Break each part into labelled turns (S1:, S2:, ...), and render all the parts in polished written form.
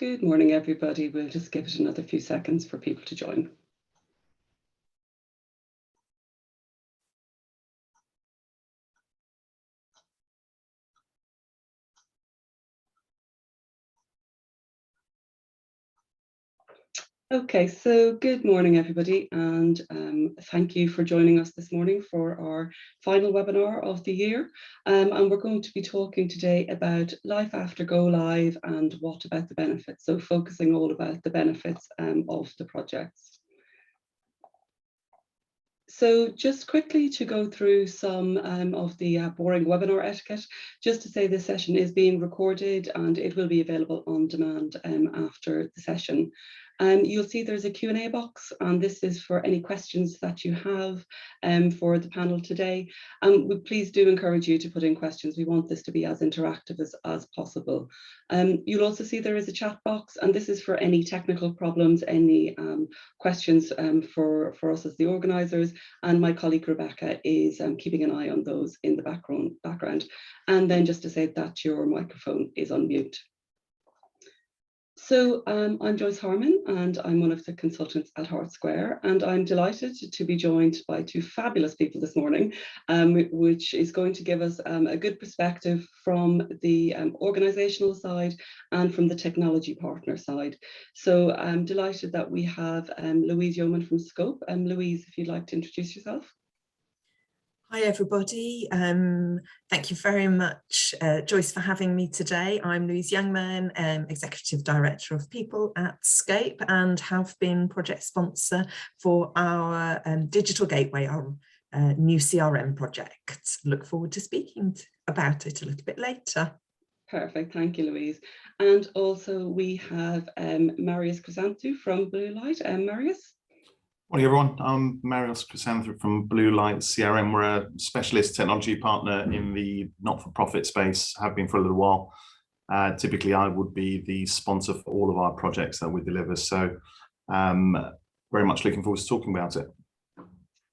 S1: Good morning, everybody. We'll just give it another few seconds for people to join. Okay, so good morning, everybody, and thank you for joining us this morning for our final webinar of the year. And we're going to be talking today about life after go live and what about the benefits. So focusing all about the benefits of the projects. So just quickly to go through some of the boring webinar etiquette, just to say this session is being recorded and it will be available on demand after the session. You'll see there's a Q&A box, and this is for any questions that you have for the panel today. And please do encourage you to put in questions. We want this to be as interactive as possible. You'll also see there is a chat box, and this is for any technical problems, any questions for us as the organisers. And my colleague Rebecca is keeping an eye on those in the background. And then just to say that your microphone is on mute. So I'm Joyce Harman, and I'm one of the consultants at Heart Square, and I'm delighted to be joined by two fabulous people this morning, which is going to give us a good perspective from the organisational side and from the technology partner side. So I'm delighted that we have Louise Youngman from Scope. Louise, if you'd like to introduce yourself.
S2: Hi everybody, thank you very much Joyce for having me today. I'm Louise Youngman, Executive Director of People at Scope, and have been project sponsor for our Digital Gateway, our new CRM project. Look forward to speaking about it a little bit later.
S1: Perfect, thank you Louise. And also we have Marius from Blue Light. Marius?
S3: Morning everyone, I'm Marius from Blue Light CRM. We're a specialist technology partner in the not-for-profit space, have been for a little while. Typically I would be the sponsor for all of our projects that we deliver, so very much looking forward to talking about it.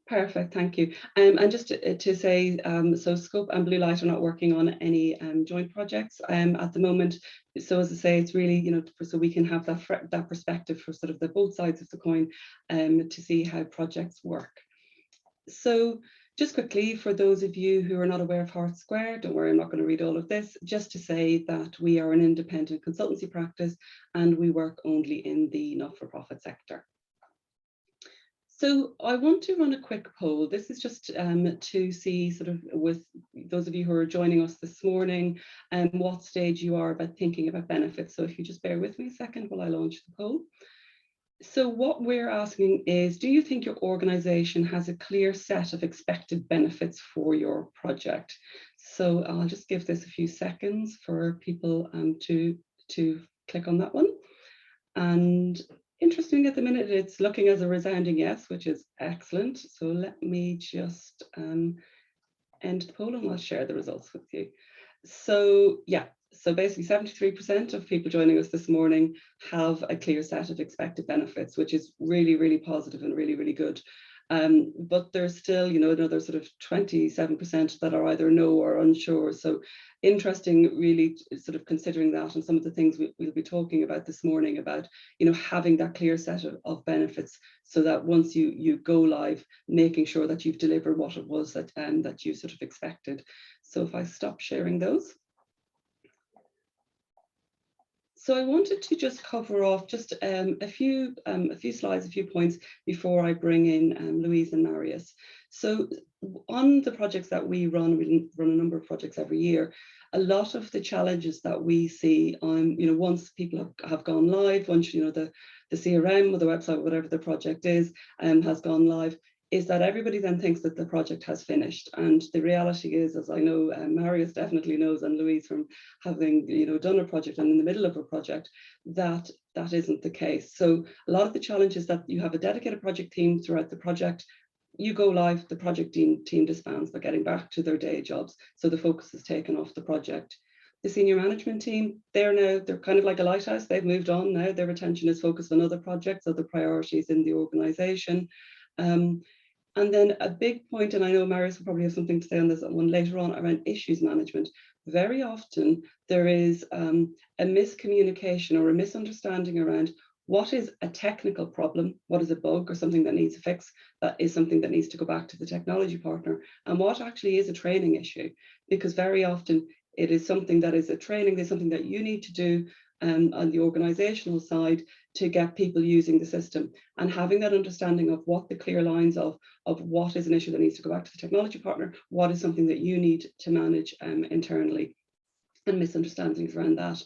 S1: Perfect, thank you. And just to say, so Scope and Blue Light are not working on any joint projects at the moment. So as I say, it's really, you know, so we can have that perspective for sort of the both sides of the coin to see how projects work. So just quickly, for those of you who are not aware of Heart Square, don't worry, I'm not going to read all of this, just to say that we are an independent consultancy practice and we work only in the not-for-profit sector. So I want to run a quick poll. This is just to see sort of with those of you who are joining us this morning and what stage you are about thinking about benefits. So if you just bear with me a second while I launch the poll. So what we're asking is, do you think your organisation has a clear set of expected benefits for your project? So I'll just give this a few seconds for people to click on that one. And interesting, at the minute it's looking as a resounding yes, which is excellent. So let me just end the poll and I'll share the results with you. So yeah, so basically 73% of people joining us this morning have a clear set of expected benefits, which is really, really positive and really, really good. But there's still, you know, another sort of 27% that are either no or unsure. So interesting, really sort of considering that and some of the things we'll be talking about this morning about, you know, having that clear set of benefits so that once you go live, making sure that you've delivered what it was that you sort of expected. So if I stop sharing those. So I wanted to just cover off just a few slides, a few points before I bring in Louise and Marius. So on the projects that we run a number of projects every year. A lot of the challenges that we see on, you know, once people have gone live, once, you know, the CRM or the website, whatever the project is, has gone live, is that everybody then thinks that the project has finished. And the reality is, as I know Marius definitely knows, and Louise from having, you know, done a project and in the middle of a project, that isn't the case. So a lot of the challenge is that you have a dedicated project team throughout the project. You go live, the project team disbands. They're getting back to their day jobs. So the focus is taken off the project. The senior management team, they're kind of like a lighthouse. They've moved on now. Their attention is focused on other projects, other priorities in the organisation. And then a big point, and I know Marius will probably have something to say on this one later on, around issues management. very often there is a miscommunication or a misunderstanding around what is a technical problem, what is a bug or something that needs a fix, that is something that needs to go back to the technology partner, and what actually is a training issue. Because very often it is something that is a training, there's something that you need to do on the organizational side to get people using the system, and having that understanding of what the clear lines of what is an issue that needs to go back to the technology partner, what is something that you need to manage internally, and misunderstandings around that.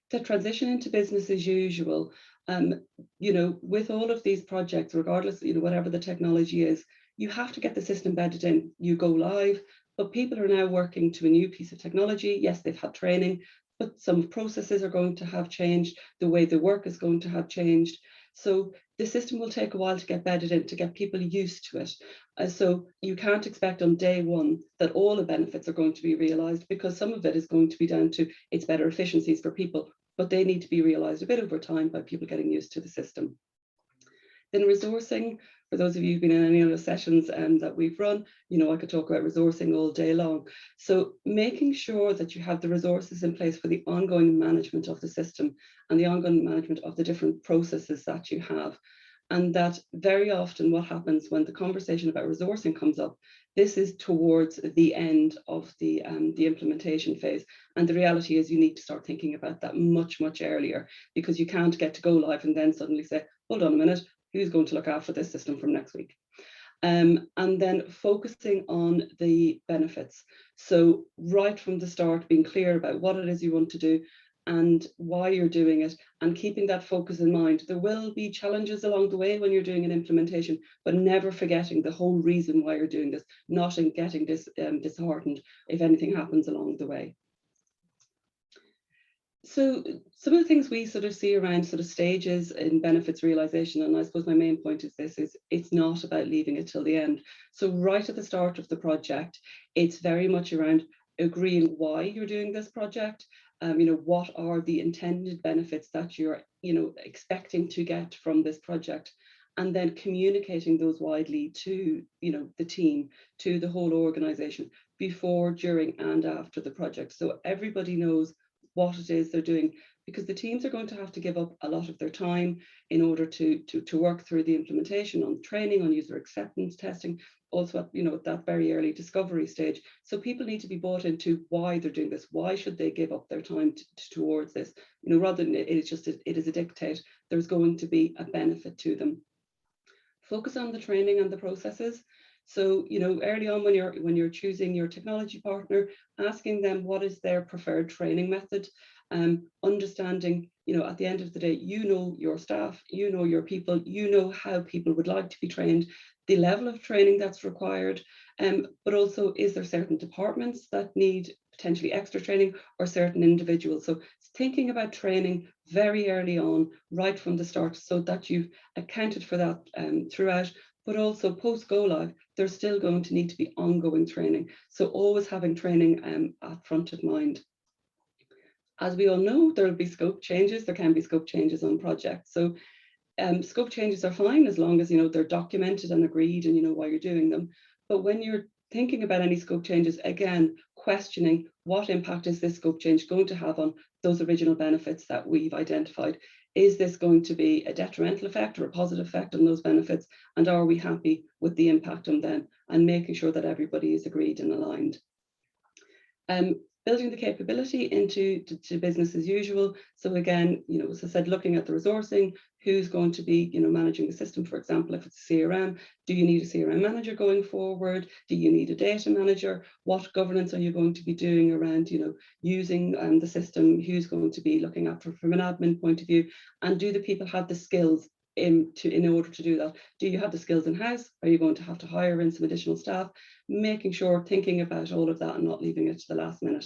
S1: The transition into business as usual, with all of these projects, regardless, whatever the technology is, you have to get the system bedded in. You go live, but people are now working to a new piece of technology. Yes, they've had training, but some processes are going to have changed. The way the work is going to have changed. So the system will take a while to get bedded in, to get people used to it. So you can't expect on day one that all the benefits are going to be realized, because some of it is going to be down to its better efficiencies for people, but they need to be realized a bit over time by people getting used to the system. Then resourcing, for those of you who've been in any of the sessions that we've run, I could talk about resourcing all day long. So making sure that you have the resources in place for the ongoing management of the system and the ongoing management of the different processes that you have. And that very often what happens when the conversation about resourcing comes up, this is towards the end of the implementation phase. And the reality is you need to start thinking about that much, much earlier, because you can't get to go live and then suddenly say, hold on a minute, who's going to look after this system from next week? And then focusing on the benefits. So right from the start, being clear about what it is you want to do and why you're doing it, and keeping that focus in mind. There will be challenges along the way when you're doing an implementation, but never forgetting the whole reason why you're doing this, not in getting disheartened if anything happens along the way. So some of the things we sort of see around sort of stages in benefits realization, and I suppose my main point is this, is it's not about leaving it till the end. So right at the start of the project, it's very much around agreeing why you're doing this project. What are the intended benefits that you're, expecting to get from this project, and then communicating those widely to, the team, to the whole organization, before, during, and after the project. So everybody knows what it is they're doing, because the teams are going to have to give up a lot of their time in order to work through the implementation, on training, on user acceptance testing, also at that very early discovery stage. So people need to be bought into why they're doing this. Why should they give up their time towards this? Rather than it is a dictate, there's going to be a benefit to them. Focus on the training and the processes. So, early on when you're choosing your technology partner, asking them what is their preferred training method, understanding, at the end of the day, your staff, your people, how people would like to be trained, the level of training that's required, but also is there certain departments that need potentially extra training, or certain individuals. So thinking about training very early on, right from the start, so that you've accounted for that throughout. But also post go live, there's still going to need to be ongoing training. So always having training at front of mind. As we all know, there will be scope changes. There can be scope changes on projects. So scope changes are fine as long as they're documented and agreed, and why you're doing them. But when you're thinking about any scope changes, again, questioning what impact is this scope change going to have on those original benefits that we've identified. Is this going to be a detrimental effect or a positive effect on those benefits? And are we happy with the impact on them? And making sure that everybody is agreed and aligned. Building the capability into business as usual. So again, as I said, looking at the resourcing, who's going to be, managing the system. For example, if it's a CRM, do you need a CRM manager going forward? Do you need a data manager? What governance are you going to be doing around, using the system? Who's going to be looking after from an admin point of view? And do the people have the skills in order to do that? Do you have the skills in-house? Are you going to have to hire in some additional staff? Making sure, thinking about all of that and not leaving it to the last minute.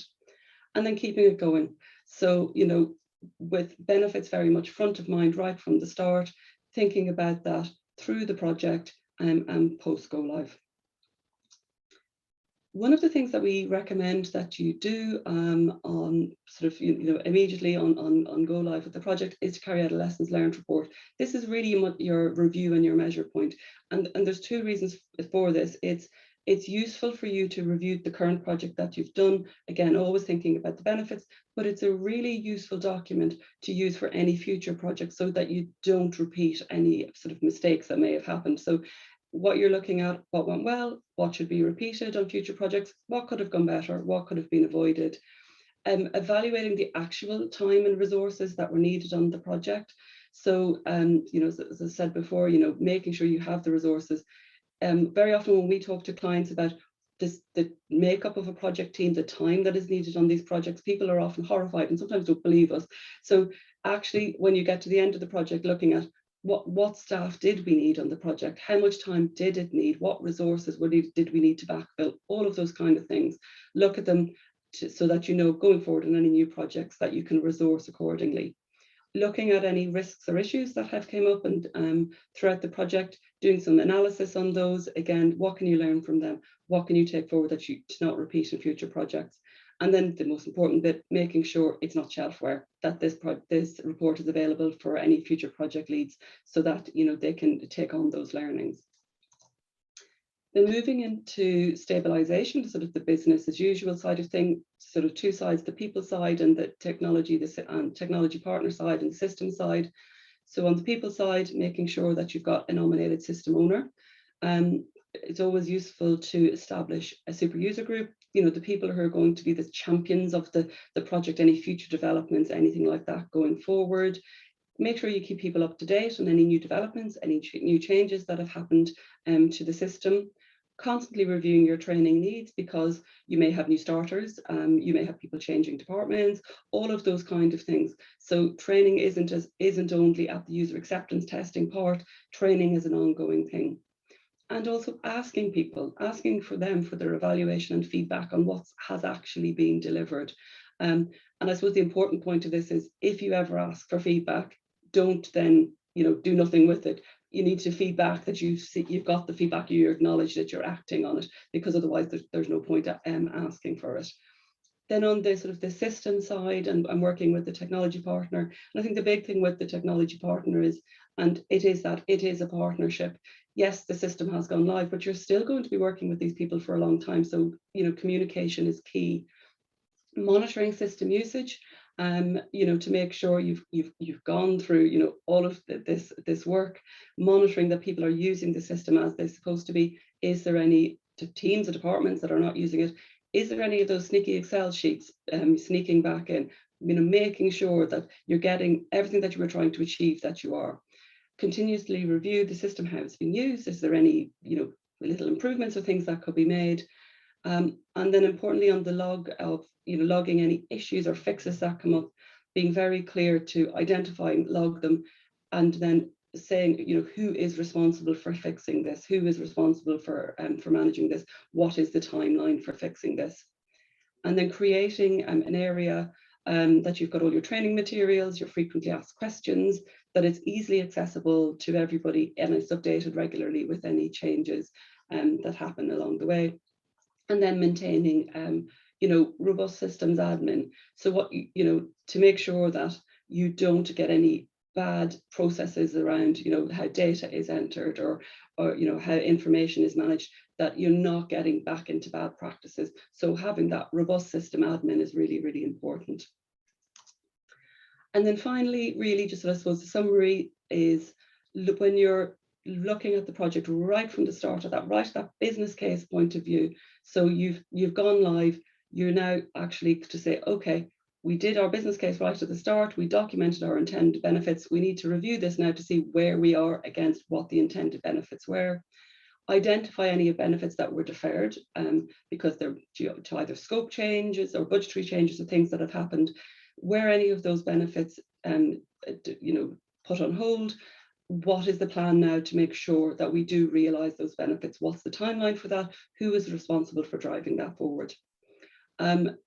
S1: And then keeping it going. So, with benefits very much front of mind right from the start, thinking about that through the project and post go live. One of the things that we recommend that you do on sort of, immediately on go live with the project is to carry out a lessons learned report. This is really your review and your measure point. And there's two reasons for this. It's It's useful for you to review the current project that you've done. Again, always thinking about the benefits, but it's a really useful document to use for any future projects so that you don't repeat any sort of mistakes that may have happened. So what you're looking at, what went well, what should be repeated on future projects, what could have gone better, what could have been avoided. Evaluating the actual time and resources that were needed on the project. So, you know, as I said before, you know, making sure you have the resources. Very often when we talk to clients about this, the makeup of a project team, the time that is needed on these projects, people are often horrified and sometimes don't believe us. So actually, when you get to the end of the project, looking at what staff did we need on the project, how much time did it need, what resources did we need to backfill, all of those kind of things. Look at them so that you know going forward in any new projects that you can resource accordingly. Looking at any risks or issues that have came up and throughout the project, doing some analysis on those. Again, what can you learn from them? What can you take forward that you to not repeat in future projects? And then the most important bit, making sure it's not shelfware, that this report is available for any future project leads so that, you know, they can take on those learnings. Then moving into stabilization, sort of the business as usual side of thing, sort of two sides, the people side and the technology, technology partner side and the system side. So on the people side, making sure that you've got a nominated system owner. It's always useful to establish a super user group, you know, the people who are going to be the champions of the project, any future developments, anything like that going forward. Make sure you keep people up to date on any new developments, any new changes that have happened to the system. Constantly reviewing your training needs because you may have new starters, you may have people changing departments, all of those kind of things. So training isn't only at the user acceptance testing part, training is an ongoing thing. And also asking for them for their evaluation and feedback on what has actually been delivered. And I suppose the important point of this is if you ever ask for feedback, don't then, you know, do nothing with it. You need to feedback that you've got the feedback, you acknowledge that you're acting on it, because otherwise there's no point asking for it. Then on the sort of the system side, and I'm working with the technology partner. And I think the big thing with the technology partner is, and it is a partnership. Yes, the system has gone live, but you're still going to be working with these people for a long time. So, you know, communication is key. Monitoring system usage, you know, to make sure you've gone through, you know, all of this work, monitoring that people are using the system as they're supposed to be. Is there any teams or departments that are not using it? Is there any of those sneaky Excel sheets sneaking back in? You know, making sure that you're getting everything that you were trying to achieve, that you are. Continuously review the system, how it's being used. Is there any, you know, little improvements or things that could be made? And then importantly on the log of, you know, logging any issues or fixes that come up, being very clear to identify and log them, and then saying, you know, who is responsible for fixing this, who is responsible for managing this, what is the timeline for fixing this, and then creating an area that you've got all your training materials, your frequently asked questions, that it's easily accessible to everybody, and it's updated regularly with any changes that happen along the way. And then maintaining, you know, robust systems admin. So what, you know, to make sure that you don't get any bad processes around, you know, how data is entered or you know, how information is managed, that you're not getting back into bad practices. So having that robust system admin is really, really important. And then finally, really just, I suppose, the summary is when you're looking at the project right from the start of that, right, that business case point of view. So you've gone live, you're now actually to say, okay, we did our business case right at the start, we documented our intended benefits, we need to review this now to see where we are against what the intended benefits were. Identify any benefits that were deferred because they're due to either scope changes or budgetary changes or things that have happened, where any of those benefits you know, put on hold. What is the plan now to make sure that we do realise those benefits? What's the timeline for that? Who is responsible for driving that forward?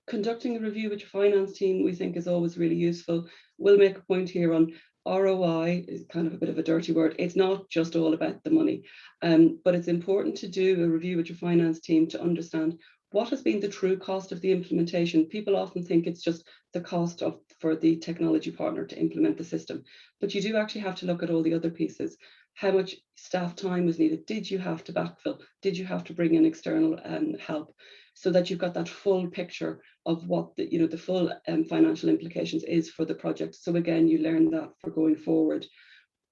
S1: Conducting a review with your finance team, we think, is always really useful. We'll make a point here on ROI, is kind of a bit of a dirty word. It's not just all about the money, but it's important to do a review with your finance team to understand what has been the true cost of the implementation. People often think it's just the cost for the technology partner to implement the system, but you do actually have to look at all the other pieces. how much staff time was needed. Did you have to backfill? Did you have to bring in external help? So that you've got that full picture of what the full financial implications is for the project. So again, you learn that for going forward.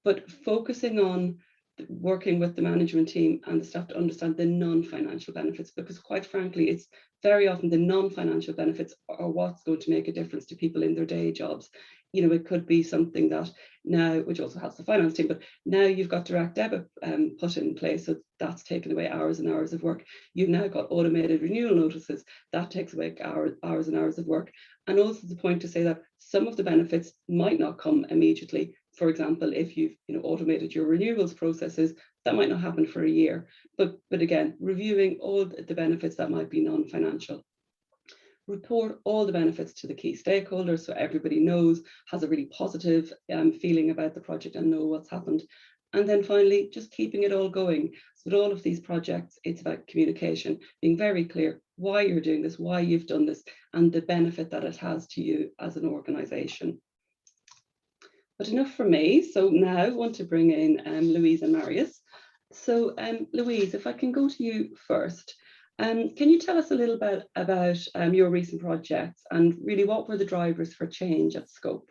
S1: But focusing on working with the management team and the staff to understand the non-financial benefits, because quite frankly, it's very often the non-financial benefits are what's going to make a difference to people in their day jobs. It could be something that now, which also helps the finance team, but now you've got direct debit put in place, so that's taken away hours and hours of work. You've now got automated renewal notices, that takes away hours and hours of work. And also the point to say that some of the benefits might not come immediately. For example, if you've automated your renewals processes, that might not happen for a year. But again, reviewing all the benefits that might be non-financial. Report all the benefits to the key stakeholders so everybody knows, has a really positive feeling about the project and know what's happened. And then finally, just keeping it all going. So with all of these projects, it's about communication, being very clear why you're doing this, why you've done this, and the benefit that it has to you as an organisation. But enough from me. So now I want to bring in Louise and Marius. So Louise, if I can go to you first. Can you tell us a little bit about your recent projects and really what were the drivers for change at Scope?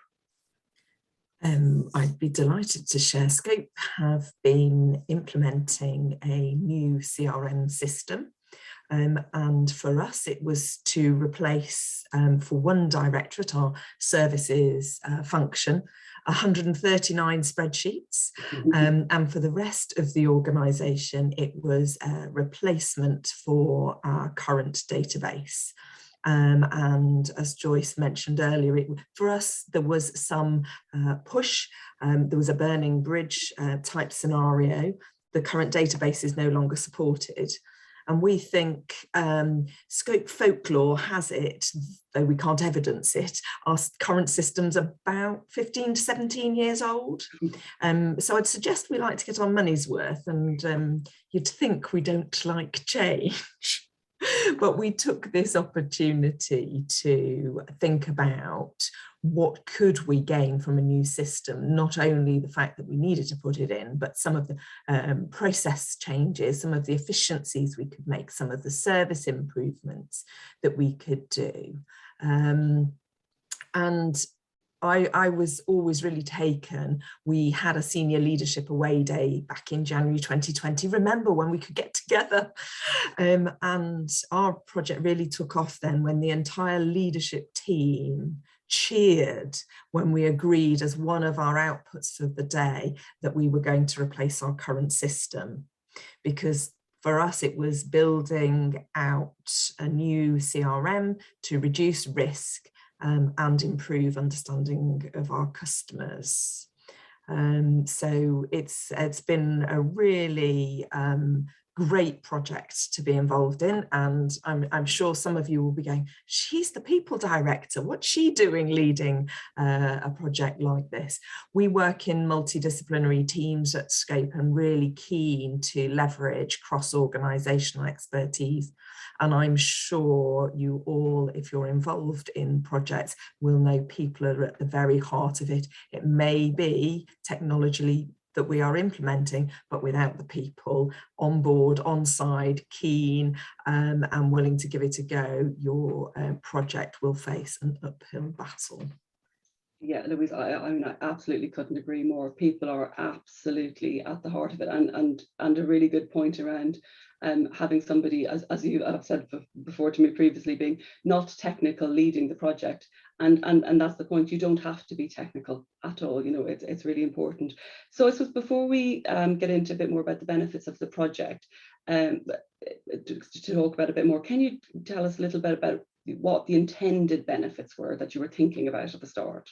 S2: I'd be delighted to share. Scope have been implementing a new CRM system. And for us, it was to replace, for one directorate, our services function, 139 spreadsheets. And for the rest of the organisation, it was a replacement for our current database. And as Joyce mentioned earlier, for us, there was some push. There was a burning bridge type scenario. The current database is no longer supported. And we think Scope folklore has it, though we can't evidence it. Our current system's about 15 to 17 years old. So I'd suggest we like to get our money's worth, and you'd think we don't like change. But we took this opportunity to think about what could we gain from a new system, not only the fact that we needed to put it in, but some of the process changes, some of the efficiencies we could make, some of the service improvements that we could do. And I was always really taken. We had a senior leadership away day back in January 2020. Remember when we could get together? And our project really took off then when the entire leadership team cheered when we agreed as one of our outputs for the day that we were going to replace our current system. Because for us, it was building out a new CRM to reduce risk and improve understanding of our customers. So it's been a really great project to be involved in, and I'm sure some of you will be going, she's the people director, what's she doing leading a project like this? We work in multidisciplinary teams at Scope and really keen to leverage cross-organisational expertise. And I'm sure you all, if you're involved in projects, will know people are at the very heart of it. It may be technologically that we are implementing, but without the people on board, on side, keen and willing to give it a go, your project will face an uphill battle.
S1: Yeah, Louise, I absolutely couldn't agree more. People are absolutely at the heart of it, and a really good point around having somebody, as you have said before to me previously, being not technical leading the project, and that's the point. You don't have to be technical at all. It's really important. So I suppose before we get into a bit more about the benefits of the project, to talk about a bit more, can you tell us a little bit about what the intended benefits were that you were thinking about at the start?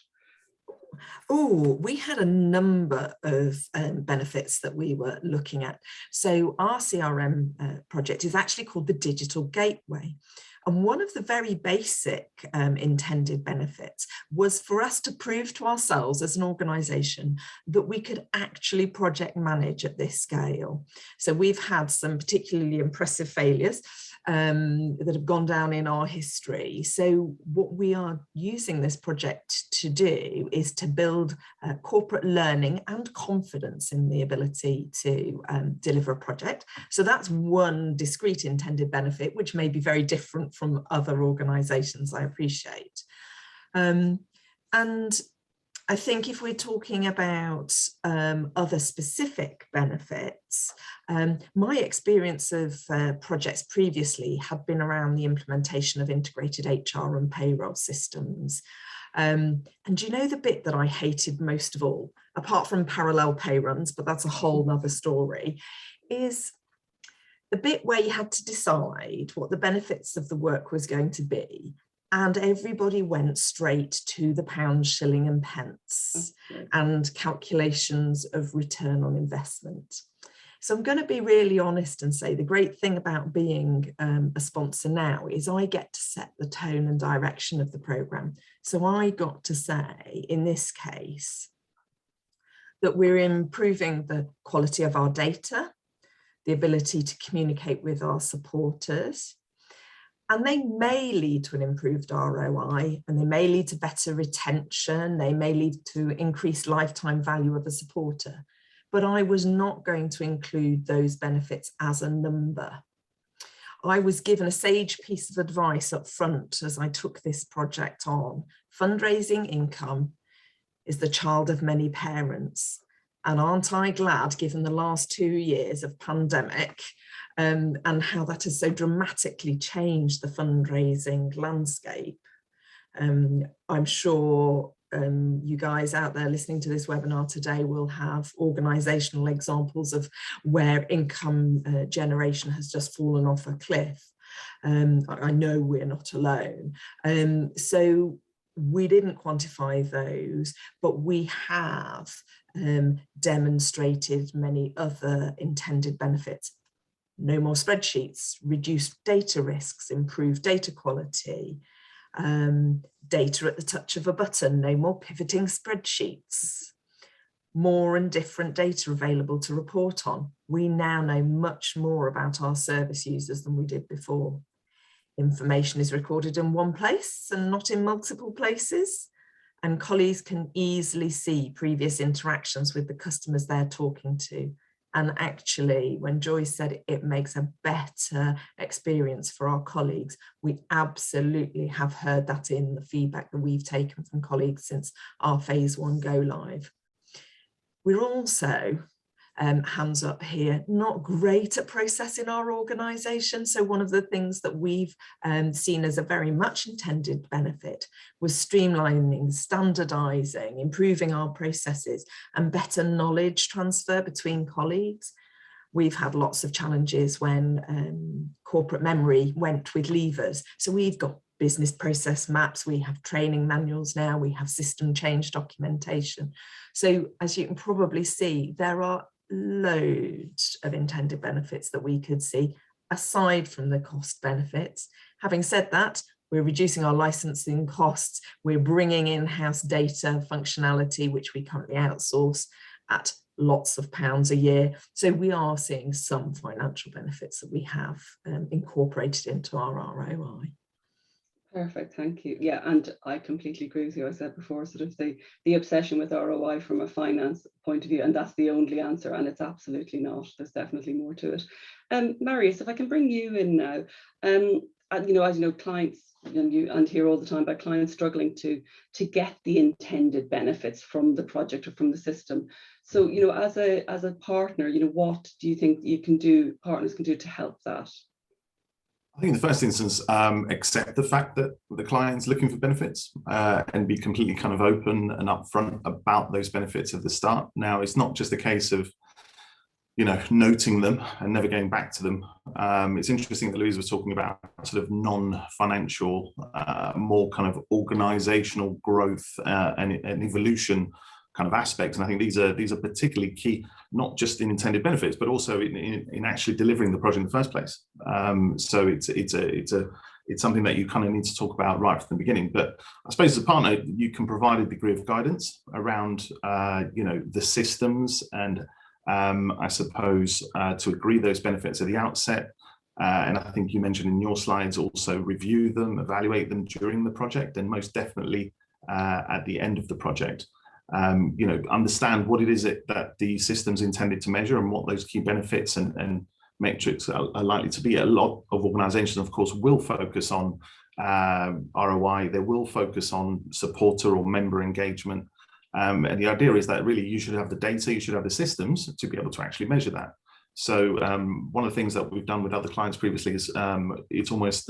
S2: Oh, we had a number of benefits that we were looking at. So our CRM project is actually called the Digital Gateway. And one of the very basic intended benefits was for us to prove to ourselves as an organisation that we could actually project manage at this scale. So we've had some particularly impressive failures that have gone down in our history. So what we are using this project to do is to build corporate learning and confidence in the ability to deliver a project. So that's one discrete intended benefit, which may be very different from other organisations, I appreciate. And I think if we're talking about other specific benefits, my experience of projects previously have been around the implementation of integrated HR and payroll systems. And you know the bit that I hated most of all, apart from parallel pay runs, but that's a whole nother story, is the bit where you had to decide what the benefits of the work was going to be. And everybody went straight to the pound, shilling and pence and calculations of return on investment. So I'm going to be really honest and say the great thing about being a sponsor now is I get to set the tone and direction of the programme. So I got to say, in this case, that we're improving the quality of our data, the ability to communicate with our supporters, and they may lead to an improved ROI, and they may lead to better retention, they may lead to increased lifetime value of a supporter. But I was not going to include those benefits as a number. I was given a sage piece of advice up front as I took this project on. Fundraising income is the child of many parents. And aren't I glad, given the last 2 years of pandemic, and how that has so dramatically changed the fundraising landscape. I'm sure you guys out there listening to this webinar today will have organisational examples of where income generation has just fallen off a cliff. I know we're not alone. So we didn't quantify those, but we have demonstrated many other intended benefits. No more spreadsheets, reduced data risks, improved data quality, data at the touch of a button, no more pivoting spreadsheets, more and different data available to report on. We now know much more about our service users than we did before. Information is recorded in one place and not in multiple places, and colleagues can easily see previous interactions with the customers they're talking to. And actually, when Joyce said it makes a better experience for our colleagues, we absolutely have heard that in the feedback that we've taken from colleagues since our phase 1 go live. We're also, hands up here, not great at processing our organisation. So one of the things that we've seen as a very much intended benefit was streamlining, standardising, improving our processes and better knowledge transfer between colleagues. We've had lots of challenges when corporate memory went with levers. So we've got business process maps, we have training manuals now, we have system change documentation. So as you can probably see, there are loads of intended benefits that we could see aside from the cost benefits. Having said that, we're reducing our licensing costs, we're bringing in-house data functionality, which we currently outsource at lots of pounds a year. So we are seeing some financial benefits that we have incorporated into our ROI.
S1: Perfect, thank you. Yeah, and I completely agree with you. I said before, sort of the obsession with ROI from a finance point of view, and that's the only answer, and it's absolutely not. There's definitely more to it. Marius, if I can bring you in now, and as you know, clients, and hear all the time about clients struggling to get the intended benefits from the project or from the system. So, as a partner, what do you think partners can do to help that?
S3: I think in the first instance, accept the fact that the client's looking for benefits and be completely kind of open and upfront about those benefits at the start. Now, it's not just a case of, noting them and never going back to them. It's interesting that Louise was talking about sort of non-financial, more kind of organizational growth and evolution kind of aspects. And I think these are particularly key, not just in intended benefits, but also in actually delivering the project in the first place. So it's something that you kind of need to talk about right from the beginning. But I suppose as a partner, you can provide a degree of guidance around the systems and I suppose to agree those benefits at the outset. And I think you mentioned in your slides also review them, evaluate them during the project, and most definitely at the end of the project. You know, understand what it is that the system's intended to measure and what those key benefits and metrics are likely to be. A lot of organizations, of course, will focus on ROI. They will focus on supporter or member engagement. And the idea is that really you should have the data, you should have the systems to be able to actually measure that. So one of the things that we've done with other clients previously is it's almost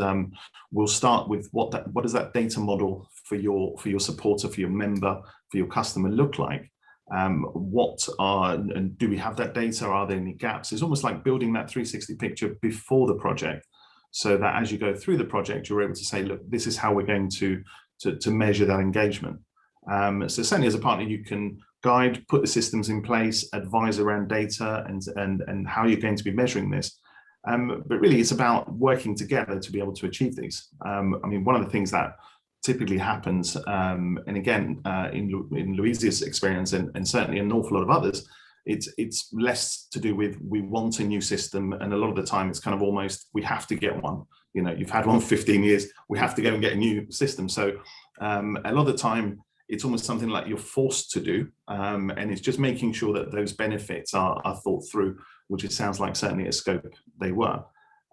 S3: we'll start with what does that data model for your supporter, for your member, for your customer look like? And do we have that data? Are there any gaps? It's almost like building that 360 picture before the project, so that as you go through the project, you're able to say, look, this is how we're going to measure that engagement. So certainly as a partner, you can guide, put the systems in place, advise around data and how you're going to be measuring this. But really it's about working together to be able to achieve these. I mean, one of the things that typically happens, and again, in Louise's experience and certainly an awful lot of others, it's less to do with we want a new system, and a lot of the time it's kind of almost we have to get one. You know, you've had one for 15 years, we have to go and get a new system. So a lot of the time it's almost something like you're forced to do, and it's just making sure that those benefits are thought through, which it sounds like certainly at Scope they were.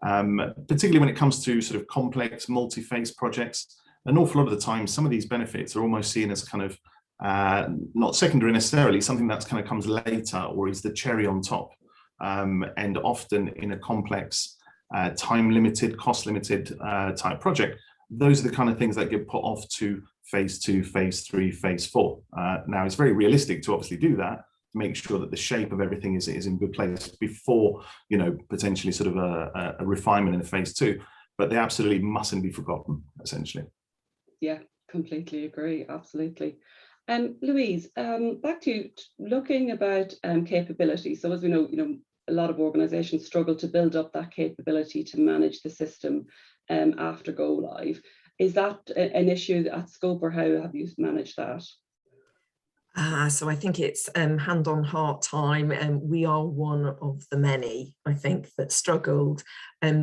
S3: Particularly when it comes to sort of complex multi-phase projects, an awful lot of the time some of these benefits are almost seen as kind of not secondary necessarily, something that's kind of comes later or is the cherry on top. And often in a complex, time-limited, cost-limited type project, those are the kind of things that get put off to phase 2, phase 3, phase 4. Now it's very realistic to obviously do that, to make sure that the shape of everything is in good place before, you know, potentially sort of a refinement in a phase 2, but they absolutely mustn't be forgotten, essentially.
S1: Yeah, completely agree, absolutely. Louise, back to looking about capability. So as we know, a lot of organizations struggle to build up that capability to manage the system after go live. Is that an issue at Scope, or how have you managed that?
S2: So I think it's hand on heart time, and we are one of the many, I think, that struggled.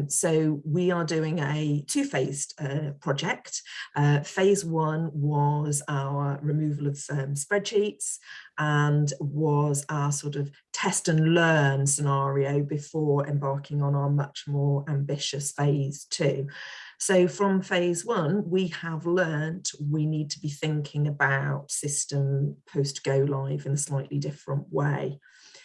S2: So we are doing a two-phased project. Phase 1 was our removal of spreadsheets and was our sort of test and learn scenario before embarking on our much more ambitious phase 2. So from phase 1, we have learned we need to be thinking about system post go live in a slightly different way.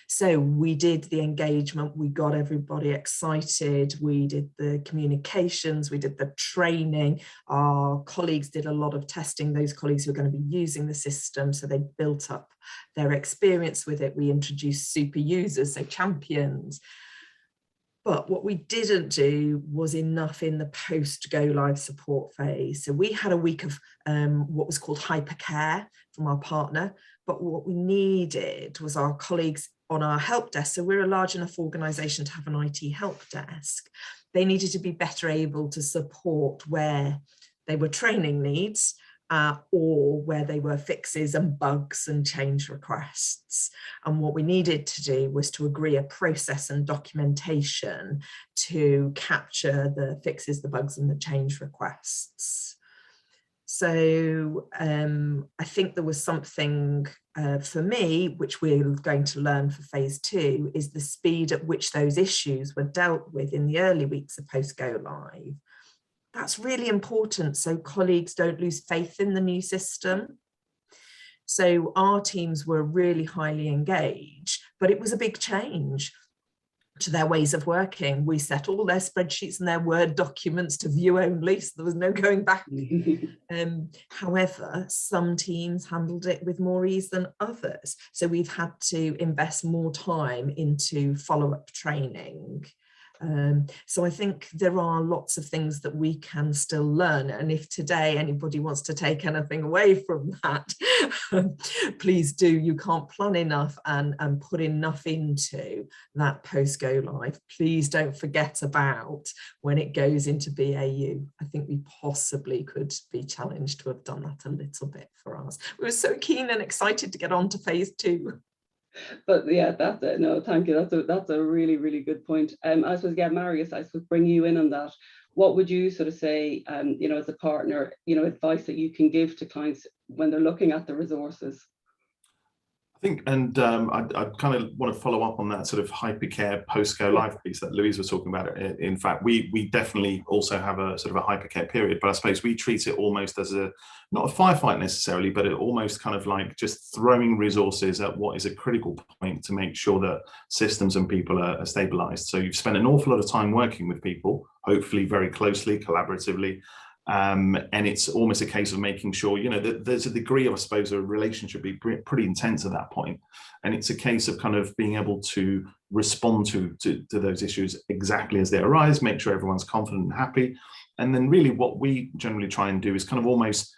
S2: So we did the engagement, we got everybody excited, we did the communications, we did the training, our colleagues did a lot of testing, those colleagues who are going to be using the system, so they built up their experience with it. We introduced super users, so champions. But what we didn't do was enough in the post-go live support phase. So we had a week of what was called hypercare from our partner, but what we needed was our colleagues on our help desk. So we're a large enough organisation to have an IT help desk. They needed to be better able to support where they were training needs, or where they were fixes and bugs and change requests. And what we needed to do was to agree a process and documentation to capture the fixes, the bugs and the change requests. So I think there was something for me, which we're going to learn for phase 2, is the speed at which those issues were dealt with in the early weeks of post go live. That's really important so colleagues don't lose faith in the new system. So our teams were really highly engaged, but it was a big change to their ways of working. We set all their spreadsheets and their Word documents to view only, so there was no going back. However, some teams handled it with more ease than others. So we've had to invest more time into follow-up training. So I think there are lots of things that we can still learn, and if today anybody wants to take anything away from that, please do. You can't plan enough and put enough into that post go live. Please don't forget about when it goes into BAU. I think we possibly could be challenged to have done that a little bit for us. We were so keen and excited to get on to phase 2.
S1: But yeah, that's it. No, thank you. That's a really, really good point. I suppose, yeah, Marius, I suppose bring you in on that. What would you sort of say, you know, as a partner, you know, advice that you can give to clients when they're looking at the resources?
S3: I think, and I kind of want to follow up on that sort of hypercare post-go live piece that Louise was talking about. In fact, we definitely also have a sort of a hypercare period, but I suppose we treat it almost as a, not a firefight necessarily, but it almost kind of like just throwing resources at what is a critical point to make sure that systems and people are stabilized. So you've spent an awful lot of time working with people, hopefully very closely, collaboratively, and it's almost a case of making sure, you know, that there's a degree of, I suppose, a relationship be pretty intense at that point. And it's a case of kind of being able to respond to those issues exactly as they arise, make sure everyone's confident and happy. And then really what we generally try and do is kind of almost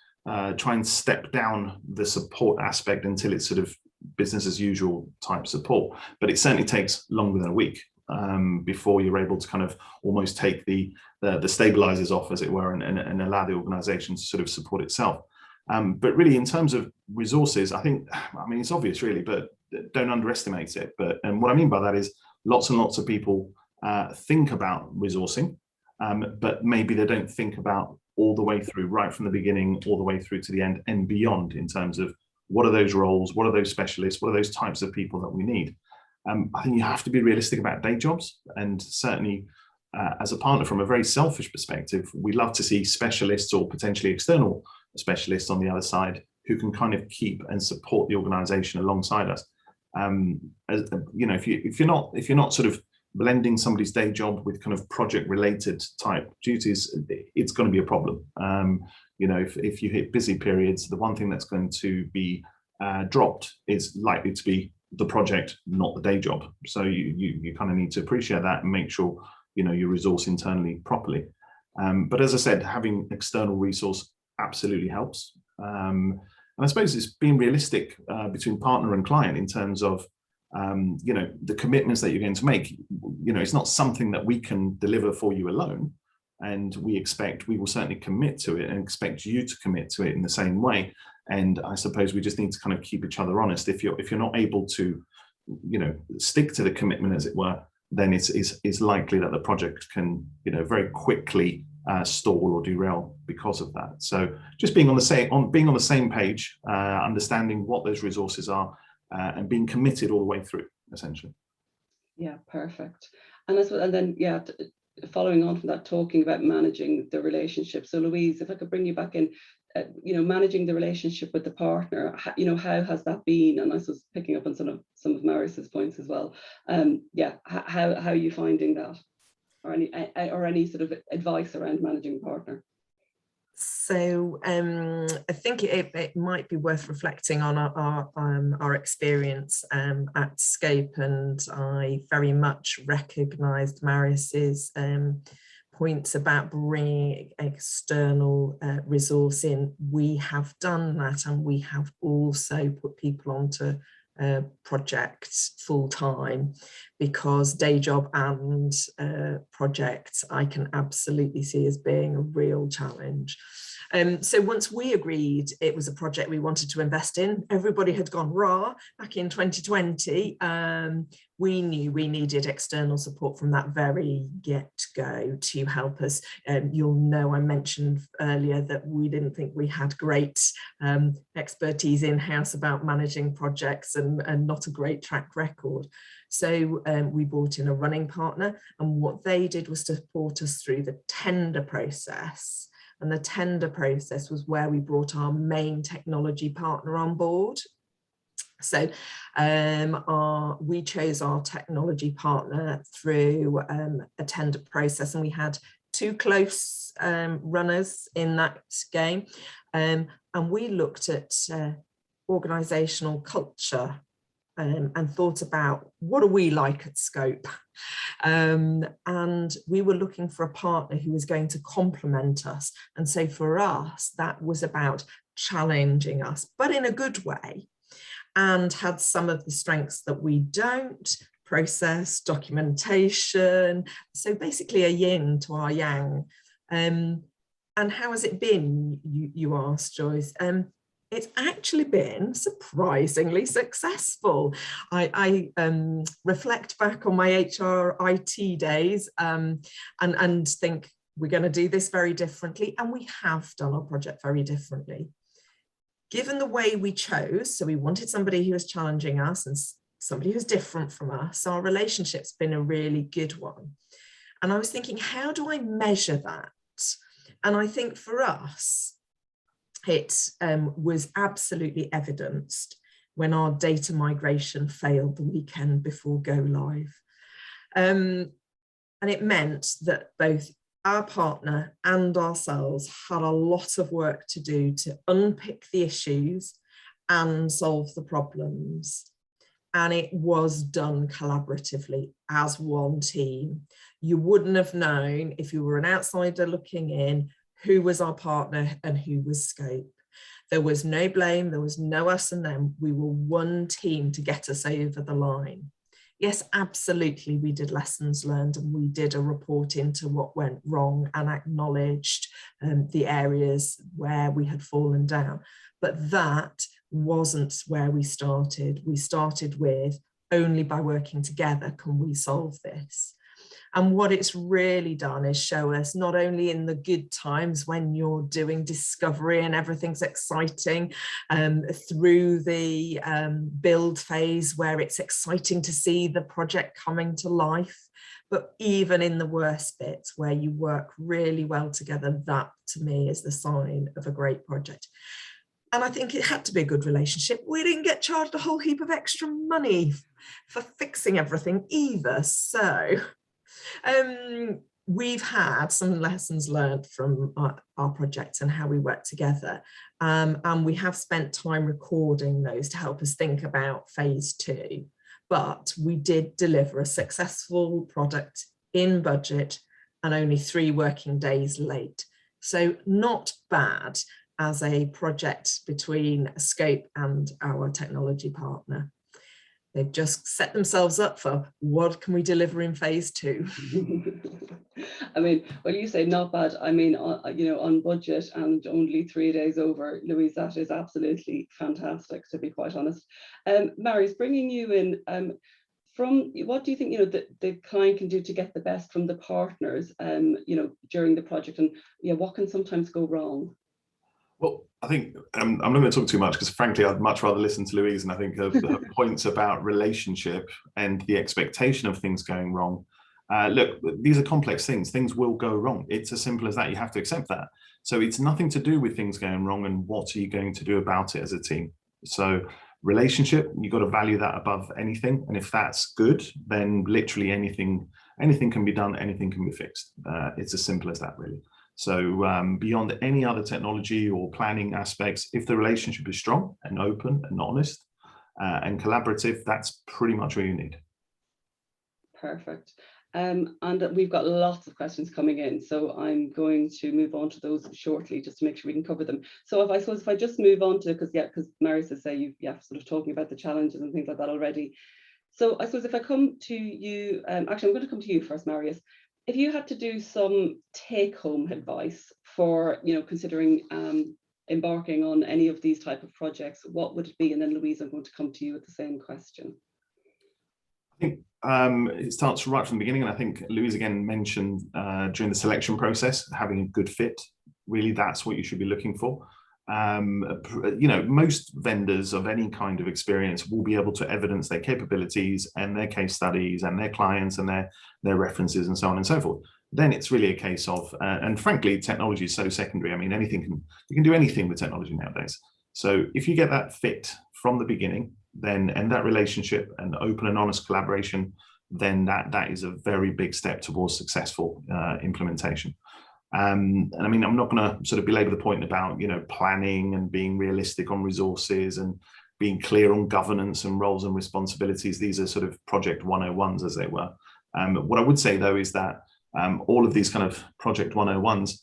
S3: try and step down the support aspect until it's sort of business as usual type support. But it certainly takes longer than a week before you're able to kind of almost take the stabilizers off, as it were, and allow the organization to sort of support itself. But really, in terms of resources, I think, I mean, it's obvious really, but don't underestimate it. And what I mean by that is lots and lots of people think about resourcing, but maybe they don't think about all the way through, right from the beginning, all the way through to the end and beyond, in terms of what are those roles, what are those specialists, what are those types of people that we need. I think you have to be realistic about day jobs, and certainly as a partner, from a very selfish perspective, we love to see specialists or potentially external specialists on the other side who can kind of keep and support the organization alongside us. As, you know, if you're not sort of blending somebody's day job with kind of project related type duties, it's going to be a problem. You know, if you hit busy periods, the one thing that's going to be dropped is likely to be the project, not the day job. So you kind of need to appreciate that and make sure, you know, you resource internally properly. But as I said, having external resource absolutely helps. And I suppose it's being realistic between partner and client in terms of, you know, the commitments that you're going to make. You know, it's not something that we can deliver for you alone. And we will certainly commit to it and expect you to commit to it in the same way. And I suppose we just need to kind of keep each other honest. If you're not able to, you know, stick to the commitment, as it were, then it's likely that the project can, you know, very quickly stall or derail because of that. So just being on the same page, understanding what those resources are, and being committed all the way through, essentially.
S1: Yeah, perfect. And then yeah, following on from that, talking about managing the relationship. So Louise, if I could bring you back in, you know, managing the relationship with the partner, you know, how has that been? And I was picking up on some of Marius's points as well. Yeah, how are you finding that, or any sort of advice around managing a partner?
S2: So I think it might be worth reflecting on our experience at Scope, and I very much recognised Marius's points about bringing external resource in. We have done that, and we have also put people onto projects full time, because day job and projects I can absolutely see as being a real challenge. So once we agreed it was a project we wanted to invest in, everybody had gone raw back in 2020. We knew we needed external support from that very get-go to help us. You'll know I mentioned earlier that we didn't think we had great expertise in-house about managing projects, and not a great track record. So we brought in a running partner, and what they did was to support us through the tender process. And the tender process was where we brought our main technology partner on board. So we chose our technology partner through a tender process, and we had two close runners in that game. And we looked at organisational culture and thought about, what do we like at Scope? And we were looking for a partner who was going to complement us. And so for us, that was about challenging us, but in a good way, and had some of the strengths that we don't: process, documentation. So basically a yin to our yang. And how has it been, you asked, Joyce? it's actually been surprisingly successful. I reflect back on my HR IT days and think we're going to do this very differently, and we have done our project very differently. Given the way we chose, so we wanted somebody who was challenging us and somebody who's different from us, our relationship's been a really good one. And I was thinking, how do I measure that? And I think for us, it was absolutely evidenced when our data migration failed the weekend before go live. And it meant that both our partner and ourselves had a lot of work to do to unpick the issues and solve the problems. And it was done collaboratively as one team. You wouldn't have known, if you were an outsider looking in, who was our partner and who was Scope. There was no blame, there was no us and them. We were one team to get us over the line. Yes, absolutely, we did lessons learned, and we did a report into what went wrong and acknowledged the areas where we had fallen down. But that wasn't where we started. We started with, only by working together can we solve this. And what it's really done is show us, not only in the good times when you're doing discovery and everything's exciting, through the build phase where it's exciting to see the project coming to life, but even in the worst bits where you work really well together, that to me is the sign of a great project. And I think it had to be a good relationship. We didn't get charged a whole heap of extra money for fixing everything either. So we've had some lessons learned from our projects and how we work together. And we have spent time recording those to help us think about phase 2. But we did deliver a successful product in budget and only 3 working days late. So not bad as a project between Scope and our technology partner. They've just set themselves up for what can we deliver in phase 2.
S1: I mean, when you say not bad, I mean, you know, on budget and only 3 days over, Louise, that is absolutely fantastic, to be quite honest. Marius, bringing you in, from what do you think, you know, the client can do to get the best from the partners, you know, during the project, and yeah, what can sometimes go wrong?
S3: Well, I think I'm not going to talk too much because, frankly, I'd much rather listen to Louise. And I think her points about relationship and the expectation of things going wrong. Look, these are complex things. Things will go wrong. It's as simple as that. You have to accept that. So it's nothing to do with things going wrong and what are you going to do about it as a team. So relationship, you've got to value that above anything. And if that's good, then literally anything can be done, anything can be fixed. It's as simple as that, really. So beyond any other technology or planning aspects, if the relationship is strong and open and honest and collaborative, that's pretty much what you need. Perfect.
S1: And we've got lots of questions coming in, so I'm going to move on to those shortly just to make sure we can cover them. So if I just move on to, because Marius is saying sort of talking about the challenges and things like that already. So I suppose if I come to you, actually I'm going to come to you first, Marius. If you had to do some take-home advice for, you know, considering embarking on any of these type of projects, what would it be? And then Louise, I'm going to come to you with the same question.
S3: I think it starts right from the beginning, and I think Louise again mentioned during the selection process, having a good fit. Really, that's what you should be looking for. You know, most vendors of any kind of experience will be able to evidence their capabilities and their case studies and their clients and their references and so on and so forth. Then it's really a case of, and frankly, technology is so secondary. I mean, you can do anything with technology nowadays. So if you get that fit from the beginning, then, and that relationship and open and honest collaboration, then that is a very big step towards successful implementation. And I mean, I'm not going to sort of belabor the point about, you know, planning and being realistic on resources and being clear on governance and roles and responsibilities. These are sort of project 101s, as they were. What I would say, though, is that all of these kind of project 101s,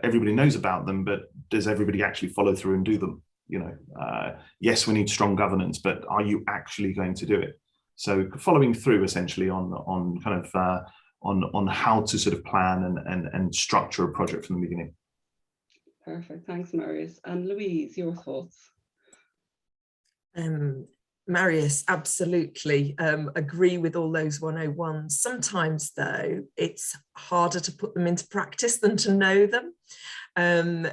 S3: everybody knows about them, but does everybody actually follow through and do them? You know, yes, we need strong governance, but are you actually going to do it? So following through essentially on kind of on how to sort of plan and structure a project from the beginning.
S1: Perfect. Thanks, Marius. And Louise, your thoughts?
S2: Marius, absolutely agree with all those 101s. Sometimes, though, it's harder to put them into practice than to know them.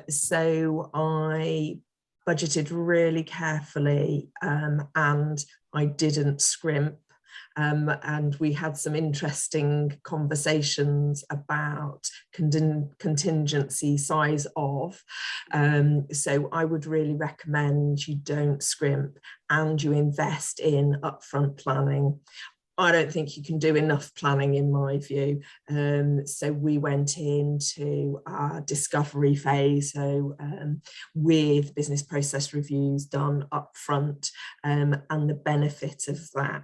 S2: So I budgeted really carefully and I didn't scrimp. And we had some interesting conversations about contingency size of. So I would really recommend you don't scrimp and you invest in upfront planning. I don't think you can do enough planning in my view. So we went into our discovery phase, so with business process reviews done upfront, and the benefit of that,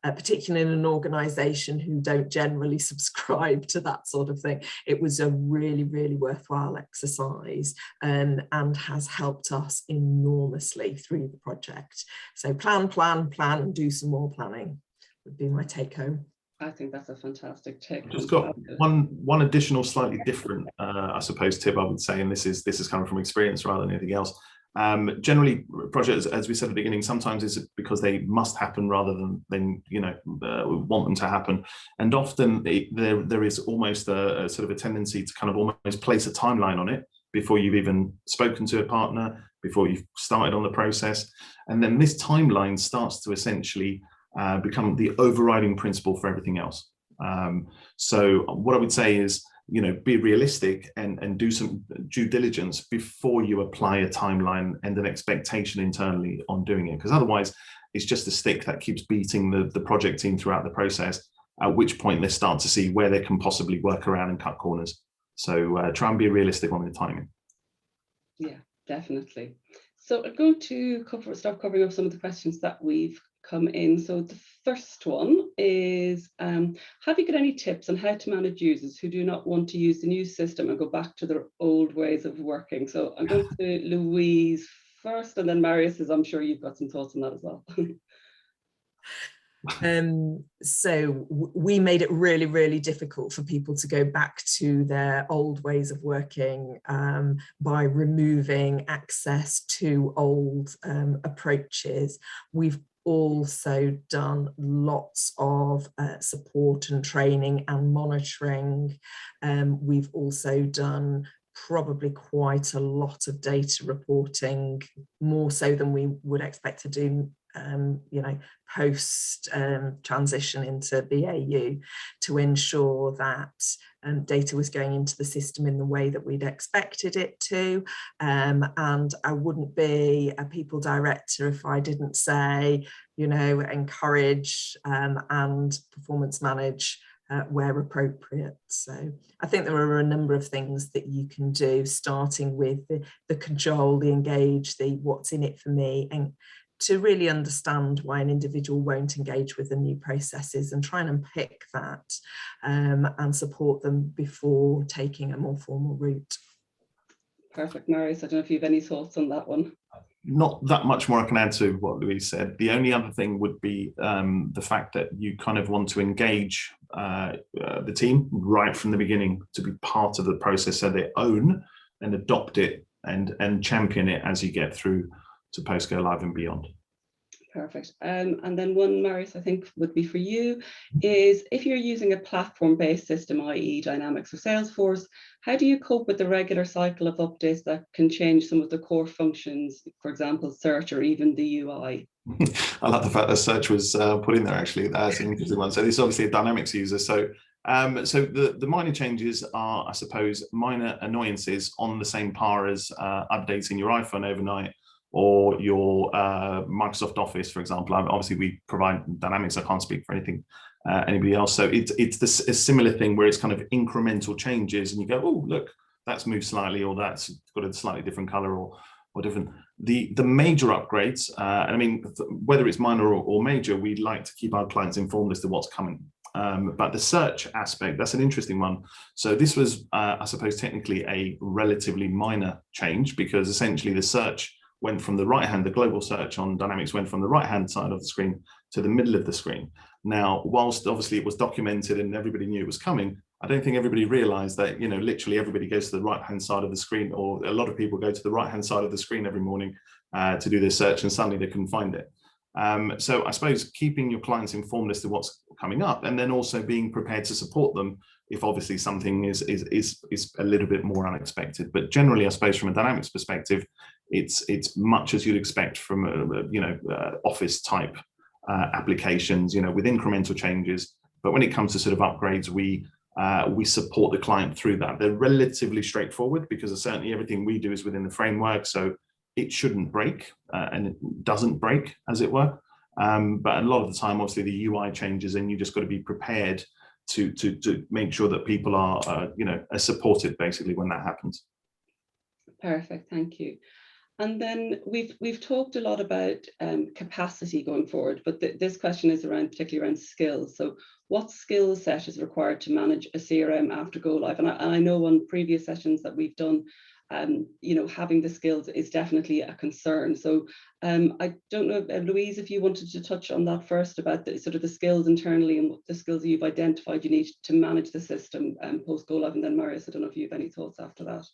S2: particularly in an organisation who don't generally subscribe to that sort of thing, it was a really, really worthwhile exercise and has helped us enormously through the project. So plan, and do some more planning would be my take home.
S1: I think that's a fantastic take.
S3: I've just got one additional slightly different I suppose tip I would say, and this is coming from experience rather than anything else. Generally projects, as we said at the beginning, sometimes it's because they must happen rather than we want them to happen, and often there is almost a sort of a tendency to kind of almost place a timeline on it before you've even spoken to a partner, before you've started on the process, and then this timeline starts to essentially become the overriding principle for everything else. So what I would say is, be realistic and do some due diligence before you apply a timeline and an expectation internally on doing it, because otherwise it's just a stick that keeps beating the project team throughout the process, at which point they start to see where they can possibly work around and cut corners. So try and be realistic on the timing. Yeah,
S1: definitely. So I'm going to start covering up some of the questions that we've come in. So the first one is, have you got any tips on how to manage users who do not want to use the new system and go back to their old ways of working? So I'm going to Louise first, and then Marius, as I'm sure you've got some thoughts on that as well.
S2: So we made it really, really difficult for people to go back to their old ways of working by removing access to old approaches. We've also done lots of support and training and monitoring. We've also done probably quite a lot of data reporting, more so than we would expect to do post transition into BAU, to ensure that data was going into the system in the way that we'd expected it to. And I wouldn't be a people director if I didn't say, encourage and performance manage where appropriate. So I think there are a number of things that you can do, starting with the cajole, the engage, the what's in it for me, and to really understand why an individual won't engage with the new processes and try and unpick that and support them before taking a more formal route.
S1: Perfect. Marius, I don't know if you have any thoughts on that one.
S3: Not that much more I can add to what Louise said. The only other thing would be the fact that you kind of want to engage the team right from the beginning to be part of the process, so they own and adopt it and champion it as you get through to post go live and beyond.
S1: Perfect. And then one, Marius, I think would be for you, is if you're using a platform-based system, i.e. Dynamics or Salesforce, how do you cope with the regular cycle of updates that can change some of the core functions, for example, search or even the UI?
S3: I like the fact that search was put in there, actually. That's an interesting one. So this is obviously a Dynamics user. So the minor changes are, I suppose, minor annoyances on the same par as updating your iPhone overnight or your Microsoft Office, for example. Obviously, we provide Dynamics. I can't speak for anybody else. So it's a similar thing where it's kind of incremental changes, and you go, oh, look, that's moved slightly, or that's got a slightly different color, or different. The major upgrades, and I mean, whether it's minor or major, we like to keep our clients informed as to what's coming. But the search aspect, that's an interesting one. So this was, I suppose, technically a relatively minor change, because essentially the search went from the right hand, the global search on Dynamics went from the right hand side of the screen to the middle of the screen. Now, whilst obviously it was documented and everybody knew it was coming, I don't think everybody realised that, you know, literally everybody goes to the right-hand side of the screen, or a lot of people go to the right-hand side of the screen every morning to do their search, and suddenly they couldn't find it. So I suppose keeping your clients informed as to what's coming up, and then also being prepared to support them if obviously something is a little bit more unexpected. But generally, I suppose from a dynamics perspective, it's much as you'd expect from office type applications, you know, with incremental changes. But when it comes to sort of upgrades, we support the client through that. They're relatively straightforward because certainly everything we do is within the framework, so it shouldn't break, and it doesn't break, as it were. But a lot of the time, obviously, the UI changes, and you just got to be prepared to make sure that people are supported basically when that happens.
S1: Perfect, thank you. And then we've talked a lot about capacity going forward, but this question is particularly around skills. So what skill set is required to manage a CRM after go live? And I know on previous sessions that we've done, having the skills is definitely a concern. So I don't know, Louise, if you wanted to touch on that first, about the sort of the skills internally and what the skills you've identified you need to manage the system post go live, and then Marius, I don't know if you have any thoughts after that.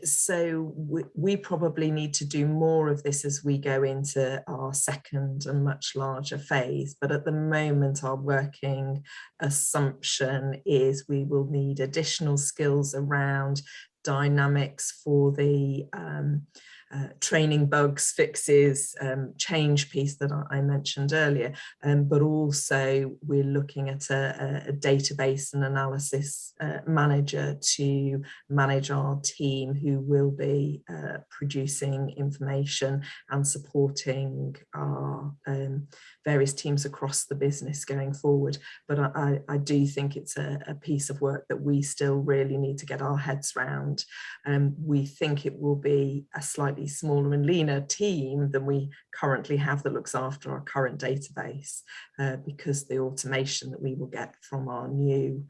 S2: So we probably need to do more of this as we go into our second and much larger phase. But at the moment, our working assumption is we will need additional skills around dynamics for the training, bugs, fixes, change piece that I mentioned earlier, but also we're looking at a database and analysis manager to manage our team, who will be producing information and supporting our various teams across the business going forward. But I do think it's a piece of work that we still really need to get our heads round. We think it will be a slightly smaller and leaner team than we currently have that looks after our current database, because the automation that we will get from our new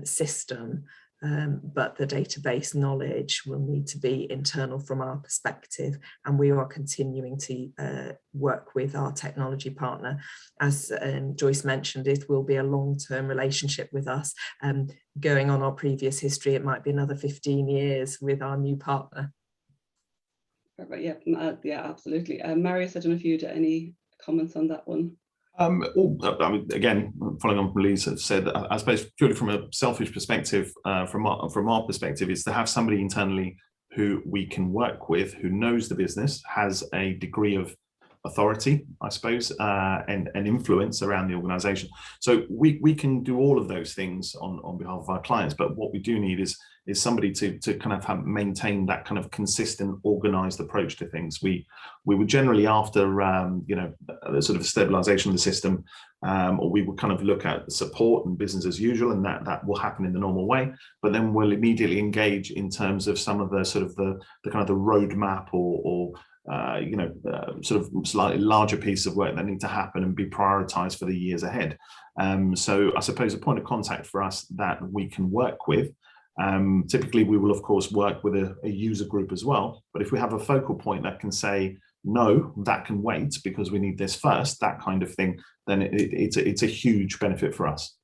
S2: system, but the database knowledge will need to be internal from our perspective, and we are continuing to work with our technology partner. As Joyce mentioned, it will be a long-term relationship with us. Going on our previous history, it might be another 15 years with our new partner.
S1: Yeah, absolutely. Marius, I don't know if you had any comments on that one.
S3: Again, following on from Louise said, I suppose purely from a selfish perspective, from our perspective, is to have somebody internally who we can work with, who knows the business, has a degree of authority, I suppose, and influence around the organization. So we can do all of those things on behalf of our clients, but what we do need is somebody to kind of maintain that kind of consistent, organized approach to things. We would generally, after the sort of stabilization of the system, or we would kind of look at support and business as usual, and that will happen in the normal way. But then we'll immediately engage in terms of some of the sort of the kind of the roadmap or sort of slightly larger piece of work that need to happen and be prioritized for the years ahead. So I suppose a point of contact for us that we can work with. Typically, we will, of course, work with a user group as well. But if we have a focal point that can say, no, that can wait because we need this first, that kind of thing, then it's a huge benefit for us.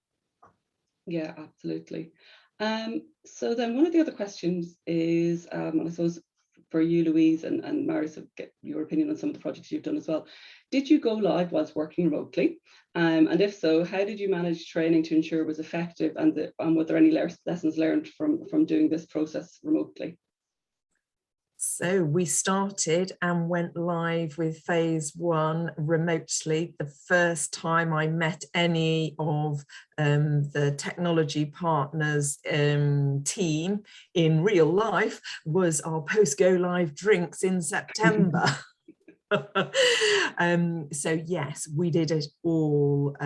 S1: Yeah, absolutely. So then one of the other questions is, I suppose for you, Louise, and Marius, get your opinion on some of the projects you've done as well. Did you go live whilst working remotely? And if so, how did you manage training to ensure it was effective, and were there any lessons learned from doing this process remotely?
S2: So we started and went live with phase 1 remotely. The first time I met any of the technology partners team in real life was our post-go live drinks in September. So yes, we did it all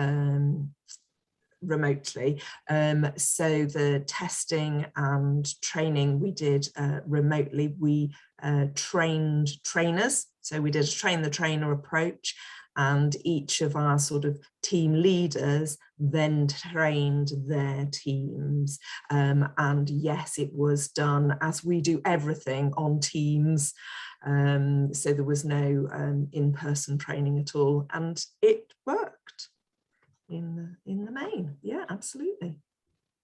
S2: remotely. So the testing and training we did remotely. We trained trainers. So we did a train the trainer approach, and each of our sort of team leaders then trained their teams. And yes, it was done as we do everything on Teams. So there was no in-person training at all, and it worked. in the main. Yeah, absolutely.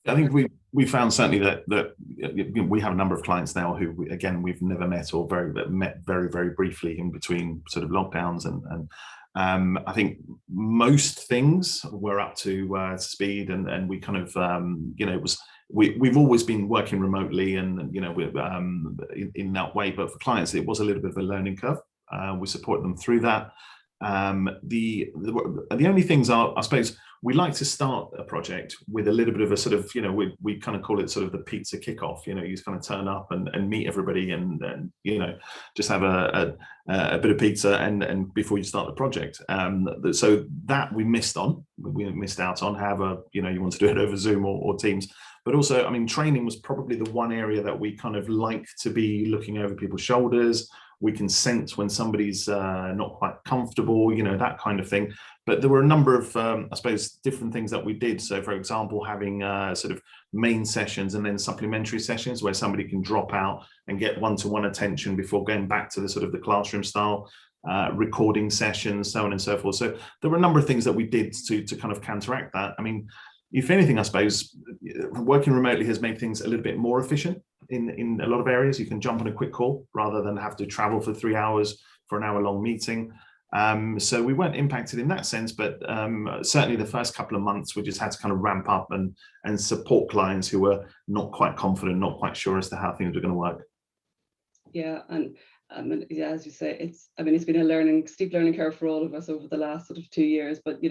S3: I think we found certainly that we have a number of clients now who, again, we've never met or met very briefly in between sort of lockdowns, and I think most things were up to speed, and we kind of it was we've always been working remotely, and in that way, but for clients it was a little bit of a learning curve. We support them through that. The only things are, I suppose, we like to start a project with a little bit of a sort of, we kind of call it sort of the pizza kickoff. You just kind of turn up and meet everybody, and just have a bit of pizza and before you start the project. So that we missed out on. However, you want to do it over Zoom or Teams. But also, I mean, training was probably the one area that we kind of like to be looking over people's shoulders. We can sense when somebody's not quite comfortable, that kind of thing. But there were a number of, I suppose, different things that we did. So, for example, having sort of main sessions and then supplementary sessions where somebody can drop out and get one-to-one attention before going back to the sort of the classroom style, recording sessions, so on and so forth. So there were a number of things that we did to kind of counteract that. I mean, if anything, I suppose, working remotely has made things a little bit more efficient in a lot of areas. You can jump on a quick call rather than have to travel for 3 hours for an hour-long meeting. So we weren't impacted in that sense, but certainly the first couple of months, we just had to kind of ramp up and support clients who were not quite confident, not quite sure as to how things were going to work.
S1: Yeah, and yeah, as you say, it's been a steep learning curve for all of us over the last sort of 2 years, but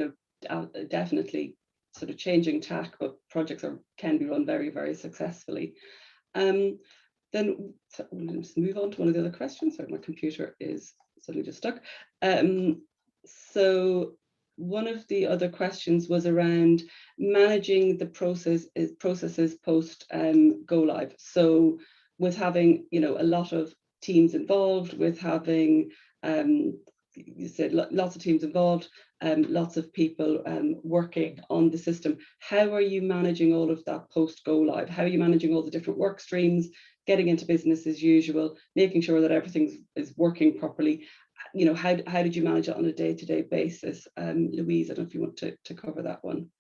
S1: definitely sort of changing tack, but projects can be run very successfully. Then we'll just move on to one of the other questions. Sorry, my computer is suddenly just stuck. So one of the other questions was around managing the processes post go live. So with having a lot of teams involved, with having you said lots of teams involved, lots of people working on the system. How are you managing all of that post go live? How are you managing all the different work streams, getting into business as usual, making sure that everything is working properly? How did you manage it on a day-to-day basis? Louise, I don't know if you want to cover that one.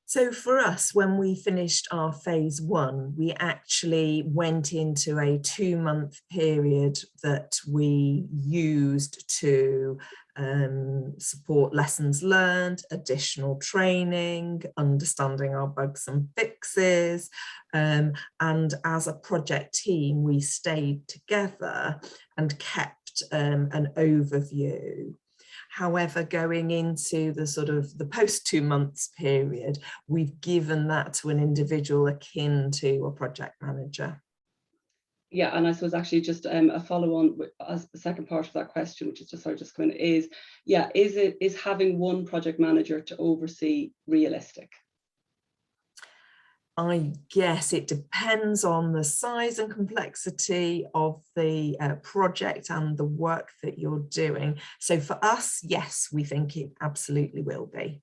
S2: So for us, when we finished our phase 1, we actually went into a 2-month period that we used to support lessons learned, additional training, understanding our bugs and fixes. And as a project team, we stayed together and kept an overview. However, going into the sort of the post 2 months period, we've given that to an individual akin to a project manager.
S1: Yeah, and I suppose actually just a follow on as the second part of that question, which is just coming, is having one project manager to oversee realistic?
S2: I guess it depends on the size and complexity of the project and the work that you're doing. So for us, yes, we think it absolutely will be.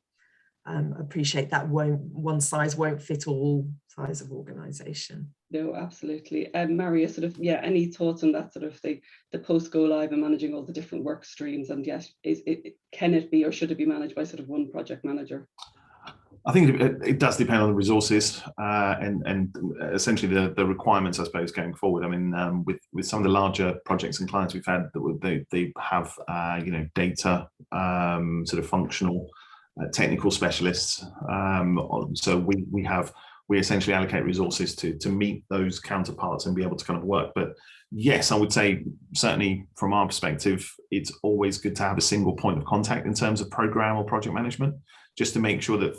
S2: Appreciate that one size won't fit all size of organisation.
S1: No, absolutely. Marius, sort of, any thoughts on that sort of the post go live and managing all the different work streams? And yes, can it be or should it be managed by sort of one project manager?
S3: I think it does depend on the resources and essentially the requirements, I suppose, going forward. I mean, with some of the larger projects and clients we've had, they have data sort of functional technical specialists. So we essentially allocate resources to meet those counterparts and be able to kind of work. But yes, I would say certainly from our perspective, it's always good to have a single point of contact in terms of program or project management, just to make sure that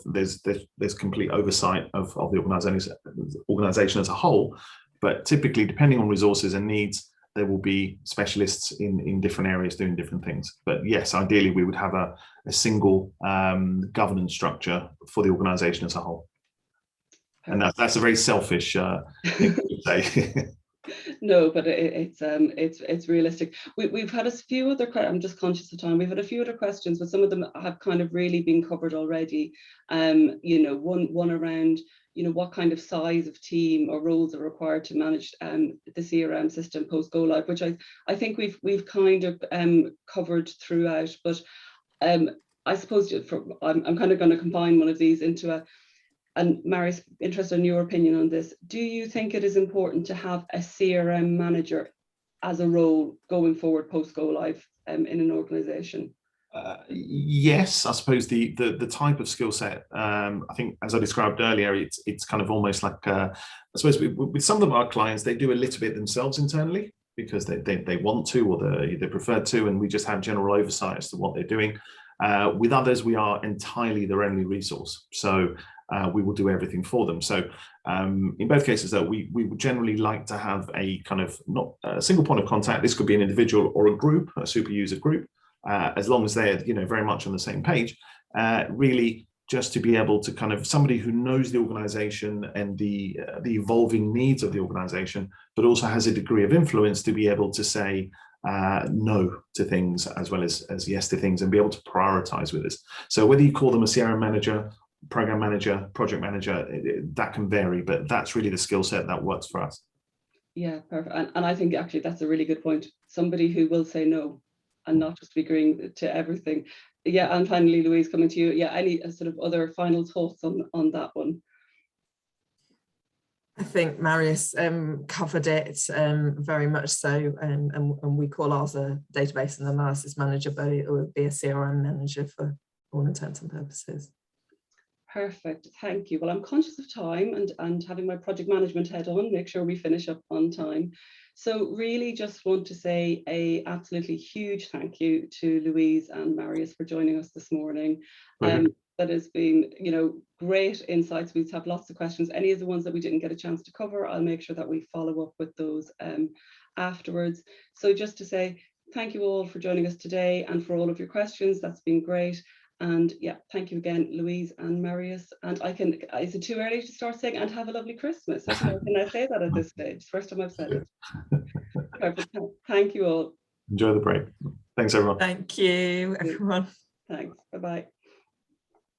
S3: there's complete oversight of the organization as a whole. But typically, depending on resources and needs, there will be specialists in different areas doing different things. But yes, ideally, we would have a single governance structure for the organization as a whole. And that's a very selfish thing to say.
S1: No, but it's realistic. We've had a few other questions. I'm just conscious of time. We've had a few other questions, but some of them have kind of really been covered already. One around what kind of size of team or roles are required to manage the CRM system post go live, which I think we've kind of covered throughout. But I suppose I'm kind of going to combine one of these into and Marius, interested in your opinion on this. Do you think it is important to have a CRM manager as a role going forward post go live in an organization?
S3: Yes, I suppose the type of skill set, I think, as I described earlier, it's kind of almost like, I suppose with some of our clients, they do a little bit themselves internally because they want to, or they prefer to, and we just have general oversight as to what they're doing. With others, we are entirely their only resource, so we will do everything for them. So in both cases, though, we would generally like to have a kind of, not a single point of contact. This could be an individual or a group, a super user group, as long as they're very much on the same page, really just to be able to kind of, somebody who knows the organization and the evolving needs of the organization, but also has a degree of influence to be able to say no to things as well as yes to things, and be able to prioritize with us. So whether you call them a CRM manager, program manager, project manager, that can vary, but that's really the skill set that works for us. Yeah,
S1: perfect. And I think actually that's a really good point. Somebody who will say no and not just be agreeing to everything. Yeah, and finally, Louise, coming to you. Yeah, any sort of other final thoughts on that one?
S2: I think Marius covered it very much so, and we call ours a database and analysis manager, but it would be a CRM manager for all intents and purposes.
S1: Perfect, thank you. Well, I'm conscious of time and having my project management head on, make sure we finish up on time. So really just want to say a absolutely huge thank you to Louise and Marius for joining us this morning. That has been, great insights. We have lots of questions. Any of the ones that we didn't get a chance to cover, I'll make sure that we follow up with those afterwards. So just to say thank you all for joining us today and for all of your questions. That's been great. And yeah, thank you again, Louise and Marius. And is it too early to start saying, and have a lovely Christmas? I don't know, can I say that at this stage? First time I've said it. Perfect. Thank you all.
S3: Enjoy the break. Thanks, everyone.
S2: Thank you, everyone.
S1: Thanks. Bye-bye.